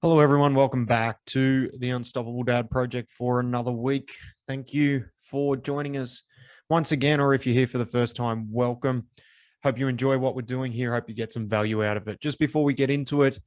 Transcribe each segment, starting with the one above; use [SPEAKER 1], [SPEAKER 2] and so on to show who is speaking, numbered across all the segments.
[SPEAKER 1] Hello, everyone. Welcome back to the Unstoppable Dad Project for another week. Thank you for joining us once again, or if you're here for the first time, welcome. Hope you enjoy what we're doing here. Hope you get some value out of it. Just before we get into it, a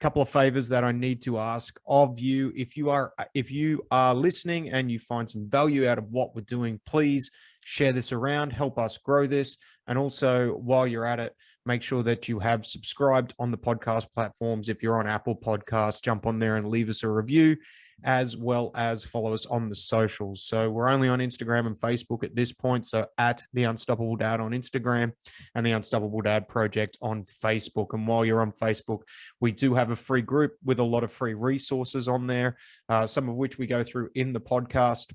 [SPEAKER 1] couple of favors that I need to ask of you. If you are listening and you find some value out of what we're doing, please share this around, help us grow this. And also, while you're at it, make sure that you have subscribed on the podcast platforms. If you're on Apple Podcasts, jump on there and leave us a review, as well as follow us on the socials. So we're only on Instagram and Facebook at this point. So at The Unstoppable Dad on Instagram and The Unstoppable Dad Project on Facebook. And while you're on Facebook, we do have a free group with a lot of free resources on there, some of which we go through in the podcast.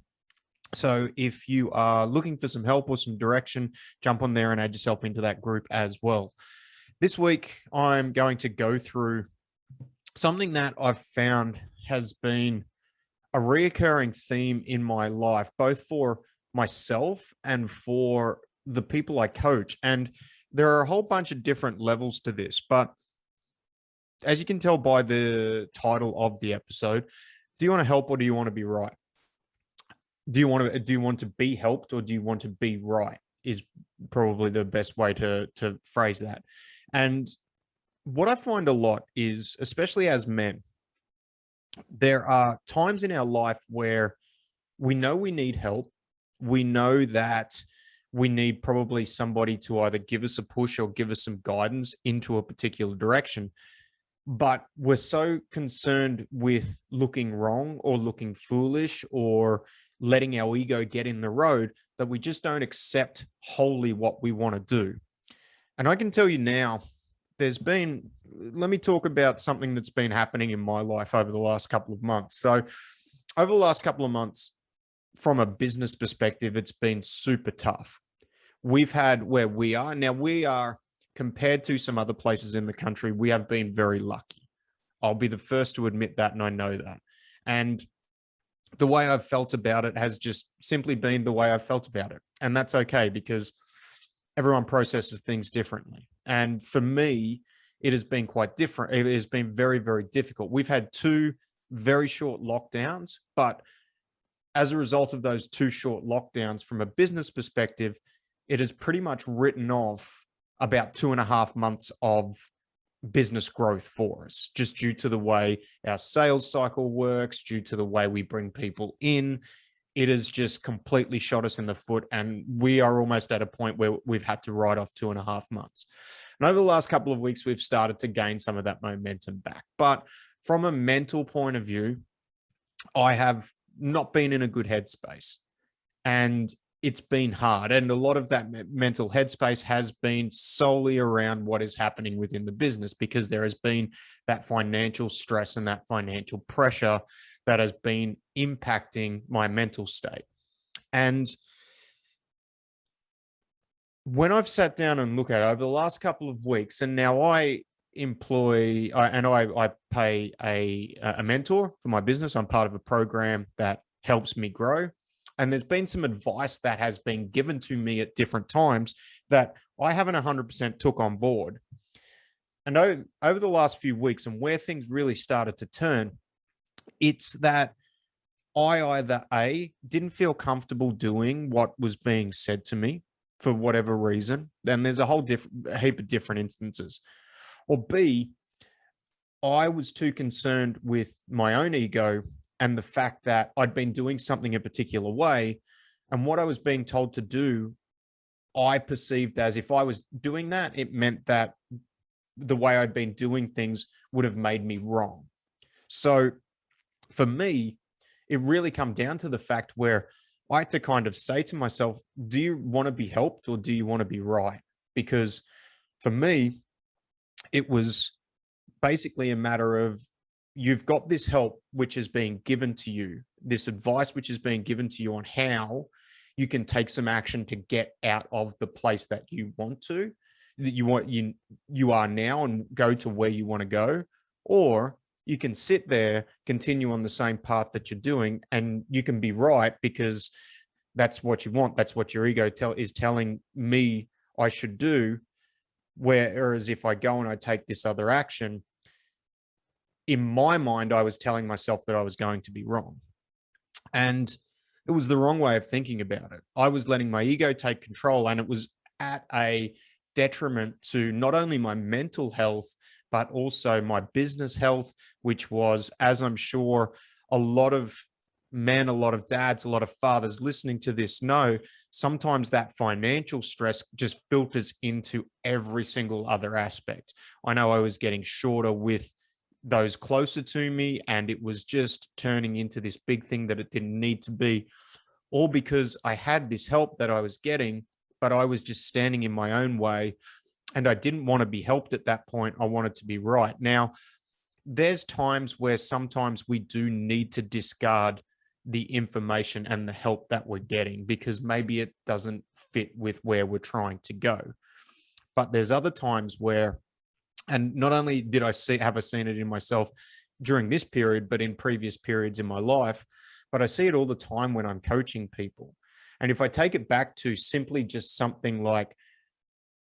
[SPEAKER 1] So if you are looking for some help or some direction, jump on there and add yourself into that group as well. This week, I'm going to go through something that I've found has been a reoccurring theme in my life, both for myself and for the people I coach. And there are a whole bunch of different levels to this, but as you can tell by the title of the episode, do you want to help or do you want to be right? Do you want to be helped or do you want to be right is probably the best way to phrase that. And what I find a lot is, especially as men, there are times in our life where we know we need help. We know that we need probably somebody to either give us a push or give us some guidance into a particular direction. But we're so concerned with looking wrong or looking foolish or letting our ego get in the road that we just don't accept wholly what we want to do. And I can tell you now, let me talk about something that's been happening in my life over the last couple of months. So over the last couple of months, from a business perspective, it's been super tough. We've had where we are compared to some other places in the country, we have been very lucky. I'll be the first to admit that, and I know that. And the way I've felt about it has just simply been the way I've felt about it. And that's okay because everyone processes things differently. And for me, it has been quite different. It has been very, very difficult. We've had 2 very short lockdowns, but as a result of those 2 short lockdowns, from a business perspective, it has pretty much written off about 2.5 months of business growth for us, just due to the way our sales cycle works, due to the way we bring people in. It has just completely shot us in the foot, and we are almost at a point where we've had to write off 2.5 months. And over the last couple of weeks, we've started to gain some of that momentum back. But from a mental point of view, I have not been in a good headspace, and it's been hard. And a lot of that mental headspace has been solely around what is happening within the business, because there has been that financial stress and that financial pressure that has been impacting my mental state. And when I've sat down and looked at it over the last couple of weeks, and now I pay a mentor for my business. I'm part of a program that helps me grow. And there's been some advice that has been given to me at different times that I haven't 100% took on board. And over the last few weeks, and where things really started to turn, it's that I either didn't feel comfortable doing what was being said to me for whatever reason. Then there's a whole heap of different instances. Or B, I was too concerned with my own ego and the fact that I'd been doing something a particular way, and what I was being told to do, I perceived as if I was doing that, it meant that the way I'd been doing things would have made me wrong. So for me, it really come down to the fact where I had to kind of say to myself, do you want to be helped or do you want to be right? Because for me, it was basically a matter of, you've got this help which is being given to you, this advice which is being given to you on how you can take some action to get out of the place that you want to, that you are now, and go to where you want to go. Or you can sit there, continue on the same path that you're doing, and you can be right because that's what you want. That's what your ego is telling me I should do. Whereas if I go and I take this other action, in my mind, I was telling myself that I was going to be wrong. And it was the wrong way of thinking about it. I was letting my ego take control, and it was at a detriment to not only my mental health, but also my business health, which was, as I'm sure a lot of men, a lot of dads, a lot of fathers listening to this know, sometimes that financial stress just filters into every single other aspect. I know I was getting shorter with those closer to me, and it was just turning into this big thing that it didn't need to be, all because I had this help that I was getting, but I was just standing in my own way, and I didn't want to be helped at that point. I wanted to be right. Now, there's times where sometimes we do need to discard the information and the help that we're getting because maybe it doesn't fit with where we're trying to go. But there's other times where, and not only did I have I seen it in myself during this period, but in previous periods in my life, but I see it all the time when I'm coaching people. And if I take it back to simply just something like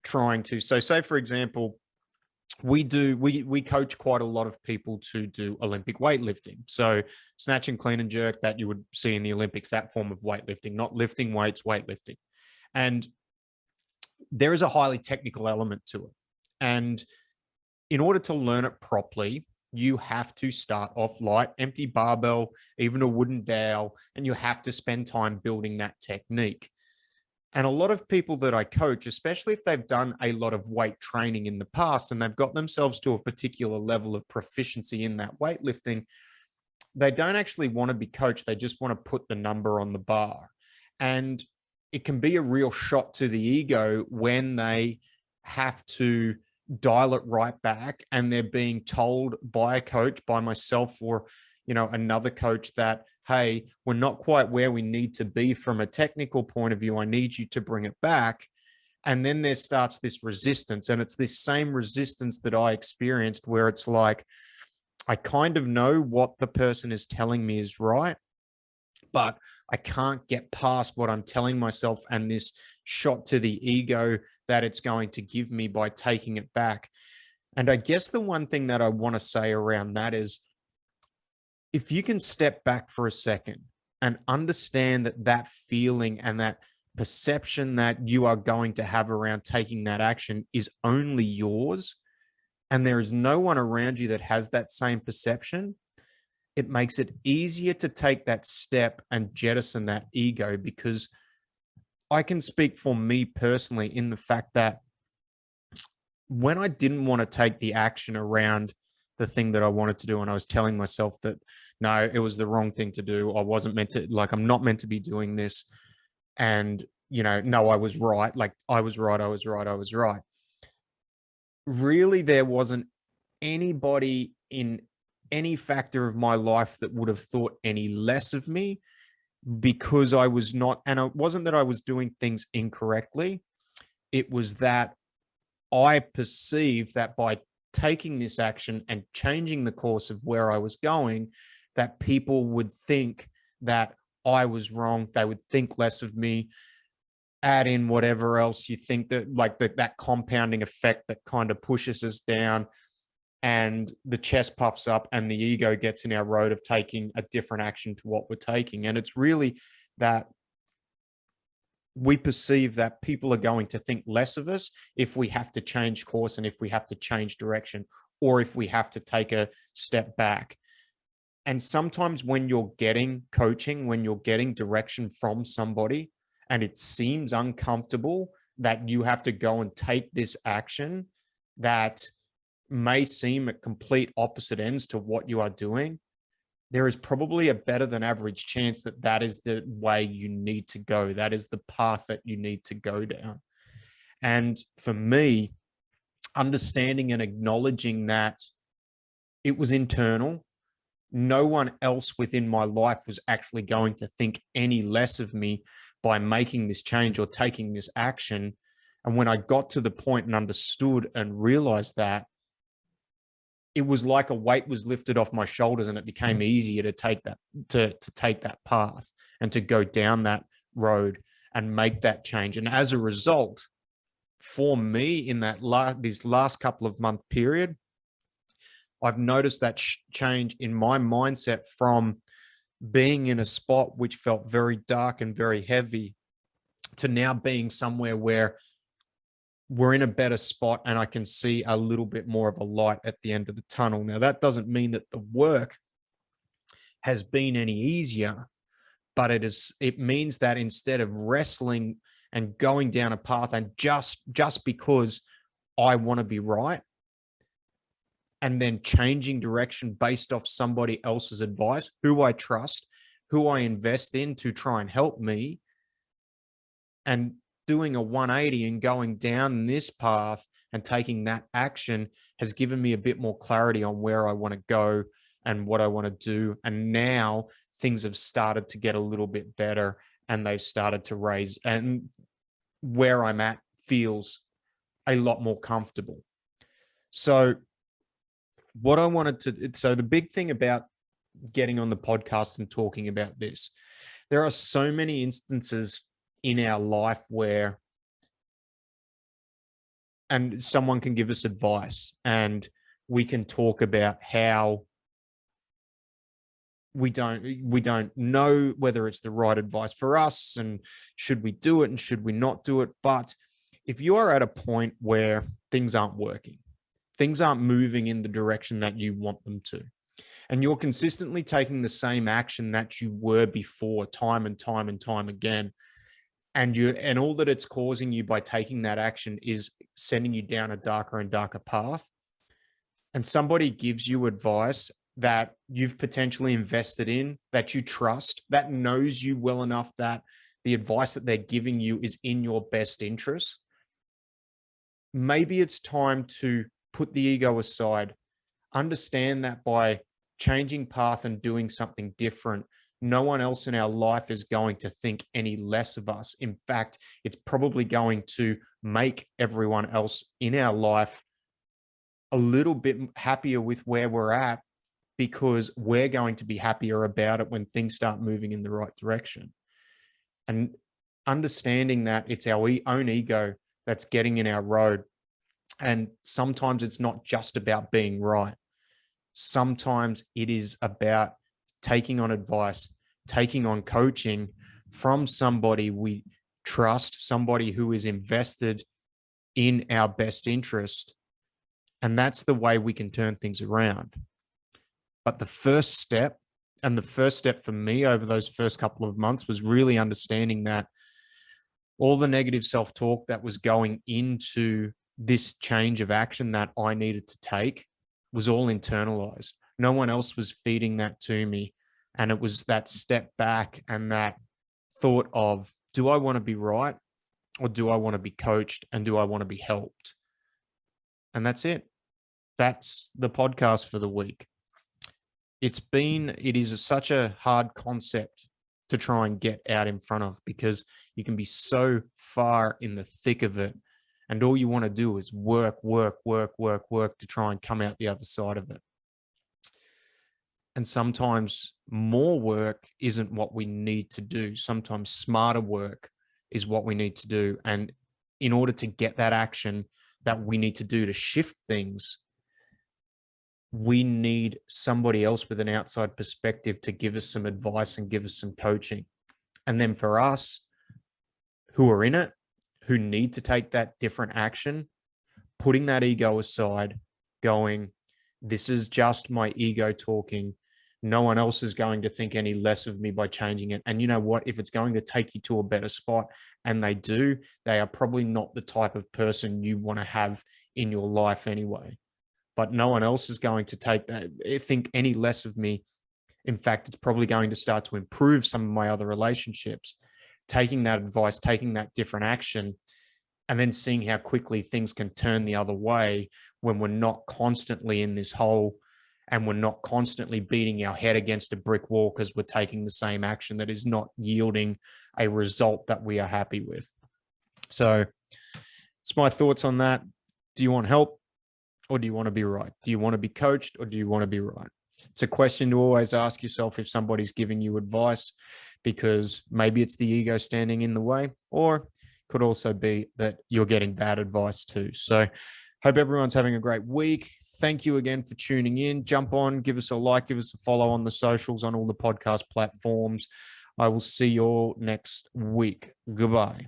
[SPEAKER 1] trying to, so say for example, we coach quite a lot of people to do Olympic weightlifting. So snatch and clean and jerk that you would see in the Olympics, that form of weightlifting, not lifting weights, weightlifting. And there is a highly technical element to it. And in order to learn it properly, you have to start off light, empty barbell, even a wooden dowel, and you have to spend time building that technique. And a lot of people that I coach, especially if they've done a lot of weight training in the past and they've got themselves to a particular level of proficiency in that weightlifting, they don't actually want to be coached. They just want to put the number on the bar. And it can be a real shot to the ego when they have to dial it right back and they're being told by a coach, by myself or, another coach that, hey, we're not quite where we need to be from a technical point of view. I need you to bring it back. And then there starts this resistance. And it's this same resistance that I experienced where it's like, I kind of know what the person is telling me is right, but I can't get past what I'm telling myself and this shot to the ego that it's going to give me by taking it back. And I guess the one thing that I want to say around that is, if you can step back for a second and understand that that feeling and that perception that you are going to have around taking that action is only yours, and there is no one around you that has that same perception, it makes it easier to take that step and jettison that ego. Because I can speak for me personally in the fact that when I didn't want to take the action around the thing that I wanted to do, and I was telling myself that, no, it was the wrong thing to do. I wasn't meant to, I'm not meant to be doing this. And, no, I was right. I was right. Really, there wasn't anybody in any factor of my life that would have thought any less of me because I was not, and it wasn't that I was doing things incorrectly. It was that I perceived that by taking this action and changing the course of where I was going, that people would think that I was wrong. They would think less of me. Add in whatever else you think, that that compounding effect that kind of pushes us down, and the chest puffs up and the ego gets in our road of taking a different action to what we're taking. And it's really that we perceive that people are going to think less of us if we have to change course and if we have to change direction or if we have to take a step back. And sometimes when you're getting coaching, when you're getting direction from somebody and it seems uncomfortable that you have to go and take this action that may seem at complete opposite ends to what you are doing, there is probably a better than average chance that that is the way you need to go. That is the path that you need to go down. And for me, understanding and acknowledging that it was internal, no one else within my life was actually going to think any less of me by making this change or taking this action. And when I got to the point and understood and realized that, it was like a weight was lifted off my shoulders and it became easier to take that, to take that path and to go down that road and make that change. And as a result, for me in that this last couple of month period, I've noticed that change in my mindset from being in a spot which felt very dark and very heavy to now being somewhere where we're in a better spot and I can see a little bit more of a light at the end of the tunnel. Now, that doesn't mean that the work has been any easier, but it means that instead of wrestling and going down a path and just because I want to be right, and then changing direction based off somebody else's advice, who I trust, who I invest in to try and help me, and doing a 180 and going down this path and taking that action has given me a bit more clarity on where I want to go and what I want to do. And now things have started to get a little bit better and they've started to raise, and where I'm at feels a lot more comfortable. So what I wanted to, so the big thing about getting on the podcast and talking about this, there are so many instances in our life where, and someone can give us advice and we can talk about how we don't know whether it's the right advice for us and should we do it and should we not do it. But if you are at a point where things aren't working, things aren't moving in the direction that you want them to, and you're consistently taking the same action that you were before, time and time and time again, and all that it's causing you by taking that action is sending you down a darker and darker path, and somebody gives you advice that you've potentially invested in, that you trust, that knows you well enough that the advice that they're giving you is in your best interest, maybe it's time to put the ego aside, understand that by changing path and doing something different, no one else in our life is going to think any less of us. In fact, it's probably going to make everyone else in our life a little bit happier with where we're at, because we're going to be happier about it when things start moving in the right direction. And understanding that it's our own ego that's getting in our road. And sometimes it's not just about being right. Sometimes it is about taking on advice, taking on coaching from somebody we trust, somebody who is invested in our best interest. And that's the way we can turn things around. But the first step, and the first step for me over those first couple of months, was really understanding that all the negative self-talk that was going into this change of action that I needed to take was all internalized. No one else was feeding that to me. And it was that step back and that thought of, do I want to be right, or do I want to be coached, and do I want to be helped? And that's it. That's the podcast for the week. It is such a hard concept to try and get out in front of, because you can be so far in the thick of it, and all you want to do is work to try and come out the other side of it. And sometimes more work isn't what we need to do. Sometimes smarter work is what we need to do. And in order to get that action that we need to do to shift things, we need somebody else with an outside perspective to give us some advice and give us some coaching. And then for us who are in it, who need to take that different action, putting that ego aside, going, this is just my ego talking. No one else is going to think any less of me by changing it. And you know what? If it's going to take you to a better spot, and they do, they are probably not the type of person you want to have in your life anyway. But no one else is going to think any less of me. In fact, it's probably going to start to improve some of my other relationships, taking that advice, taking that different action, and then seeing how quickly things can turn the other way when we're not constantly in this hole, and we're not constantly beating our head against a brick wall because we're taking the same action that is not yielding a result that we are happy with. So it's my thoughts on that. Do you want help, or do you want to be right? Do you want to be coached, or do you want to be right? It's a question to always ask yourself if somebody's giving you advice, because maybe it's the ego standing in the way, or could also be that you're getting bad advice too. So hope everyone's having a great week. Thank you again for tuning in. Jump on, give us a like, give us a follow on the socials, on all the podcast platforms. I will see you all next week. Goodbye.